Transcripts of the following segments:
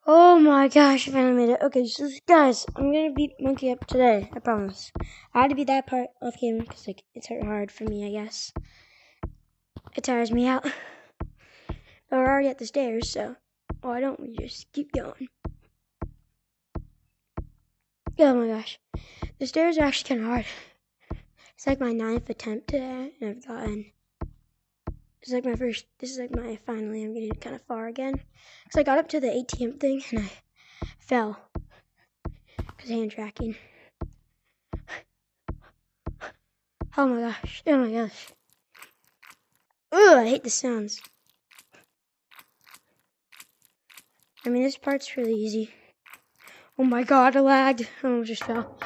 Oh my gosh, I finally made it. Okay, so guys, I'm gonna beat Monkey up today, I promise. I had to beat that part off camera because it's hard for me, I guess. It tires me out. But we're already at the stairs, so why don't we just keep going? Oh my gosh. The stairs are actually kinda hard. It's like my 9th attempt today, and I've gotten finally I'm getting kind of far again. Because I got up to the ATM thing and I fell. Because hand tracking. Oh my gosh. Oh my gosh. Ugh, I hate the sounds. I mean, this part's really easy. Oh my god, I lagged. I almost just fell.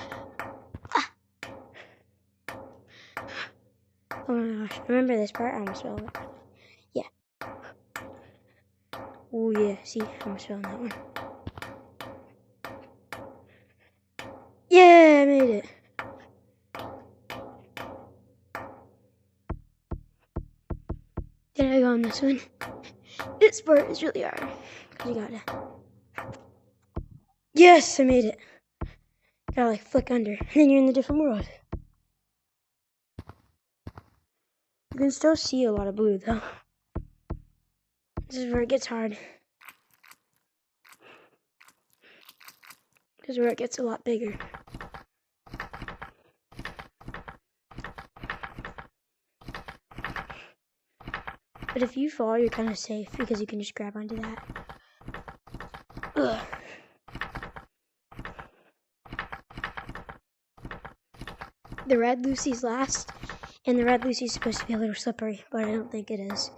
Ah. Oh my gosh. I remember this part. I almost fell. Yeah. Oh yeah. See, I almost fell on that one. Yeah, I made it. Then I go on this one. This part is really hard. Because you gotta... Yes, I made it. Gotta like flick under. And then you're in the different world. You can still see a lot of blue though. This is where it gets hard. This is where it gets a lot bigger. But if you fall, you're kind of safe because you can just grab onto that. Ugh. The red Lucy's last, and the red Lucy's supposed to be a little slippery, but I don't think it is.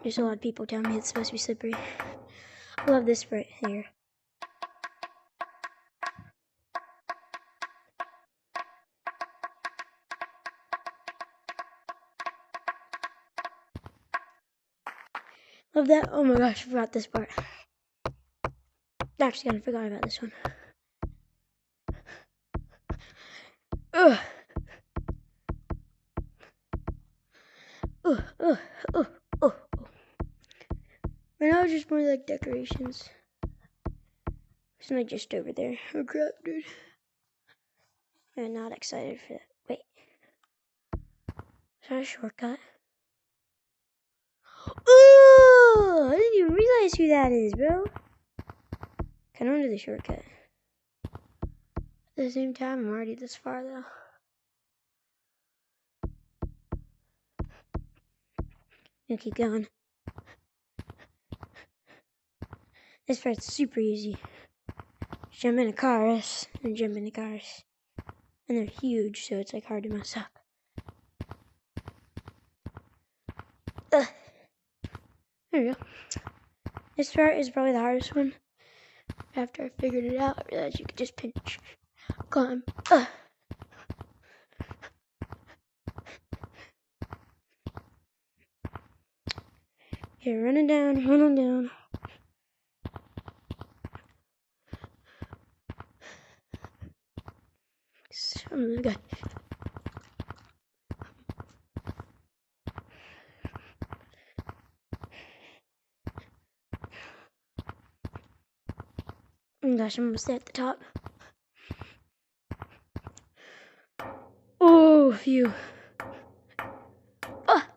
There's a lot of people telling me it's supposed to be slippery. I love this right here. Love that. Oh my gosh, I forgot this part. Actually, kind of forgot about this one. Ugh. Ugh, ugh, ugh, ugh. Right now, it's just more like decorations. It's not just over there. Oh crap, dude. I'm not excited for that. Wait. Is that a shortcut? Ooh! I didn't even realize who that is, bro. Kind of under the shortcut. At the same time, I'm already this far, though. Gonna keep going. This part's super easy. Jump into cars, and jump into cars. And they're huge, so it's like hard to mess up. Ugh. There we go. This part is probably the hardest one. After I figured it out, I realized you could just pinch, climb. Ugh. Here, running down, running down. Oh my god. Oh gosh, I'm almost there at the top. Oh, phew. Ah.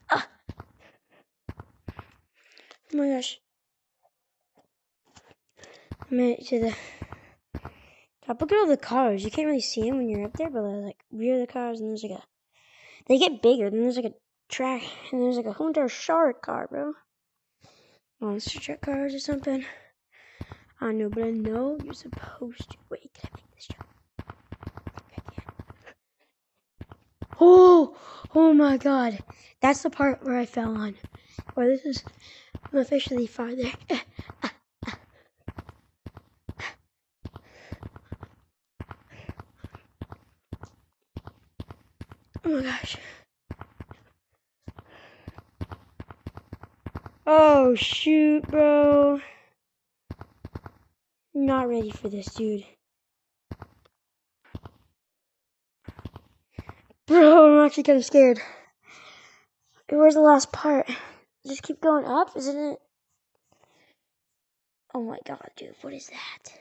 Ah. Oh my gosh. I made it to the top. Look at all the cars. You can't really see them when you're up there, but they're like rear of the cars, and there's like a... They get bigger, then there's like a track, and there's like a whole entire shark car, bro. Monster truck cars or something. I know, but I know you're supposed to. Wait, can I make this jump? Oh my god. That's the part where I fell on. Or this is, I'm officially farther. Oh my gosh. Oh shoot, bro. Not ready for this, dude. Bro, I'm actually kind of scared. Where's the last part? Just keep going up, isn't it? Oh my god, dude, what is that?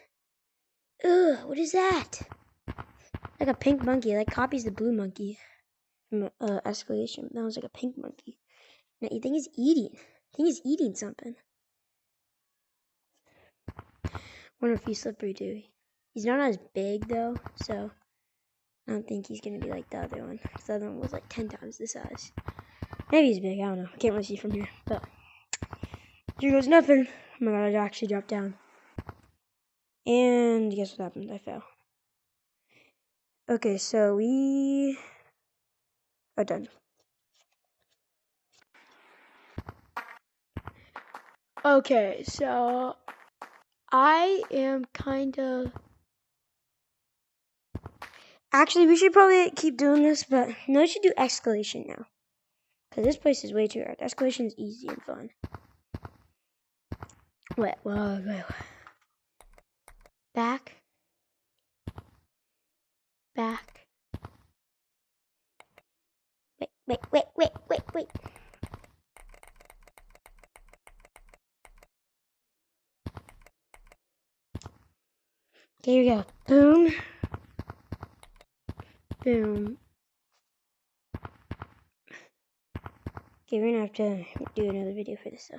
Ugh, what is that? Like a pink monkey, like copies the blue monkey from Escalation. That was like a pink monkey. Now, you think he's eating? I think he's eating something. Wonder if he's slippery too. He's not as big though, so I don't think he's gonna be like the other one. The other one was like 10 times the size. Maybe he's big, I don't know. I can't really see from here, but here goes nothing. Oh my god, I actually dropped down. And guess what happened? I fell. Okay, so we are done. Okay, so I am kind of... Actually, we should probably keep doing this, but no, we should do Escalation now. Because this place is way too hard. Escalation is easy and fun. Wait. Back. Wait. Okay, here we go. Boom. Boom. Okay, we're gonna have to do another video for this though.